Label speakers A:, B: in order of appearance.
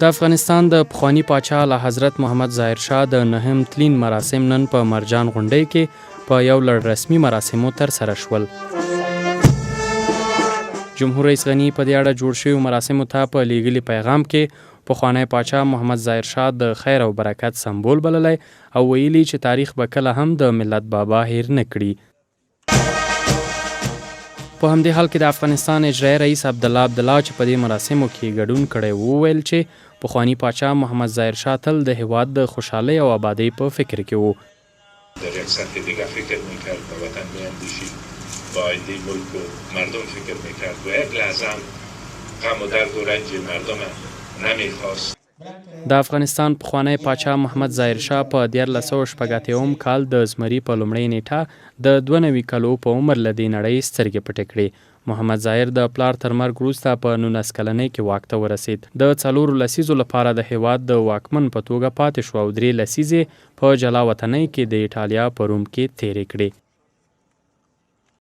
A: د افغانستان د پخوانی پاچا اعلیحضرت محمد ظاهر شاه د نهم تلین مراسم نن په مرجان غونډۍ کې په یو لړ رسمي مراسمو ترسره شول. جمهور رئیس غني په دې اړه جوړ شویو مراسمو ته په لیږلي پیغام کې پخوانی پاچا محمد ظاهر شاه د خیر او برکت سمبول بللی او ویلي چې تاریخ به کله هم د ملت بابا هیر نه کړي. په همدې حال کې د افغانستان اجرایي رئیس عبدالله عبدالله چې په دې مراسمو کې ګډون کړی وویل چې پخوانی پاچا محمد ظاهر شاه تل د هیواد د خوشحالۍ او آبادۍ په فکر کې و.
B: در یک سطح دیگه فکر میکرد به وطن میاندیشید، به آینده ملک و مردم فکر میکرد و یک لحظه هم غم و درد و رنج مردم نمیخواست.
A: د افغانستان پخوانی پاچا محمد ظاهر شاه په 1986 کال د زمري په لومړۍ نیټه د 92 کالو په عمر له دې نړۍ سترګې پټې کړې. محمد ظاهر د پلار تر مرګ وروسته په 19 کلنۍ کې واک ته ورسېد. د 4 لسیزو لپاره د هیواد د واکمن په توګه پاتې شو او 3 لسیزې په جلا وطنۍ کې د ایټالیا په روم کې تېرې کړې.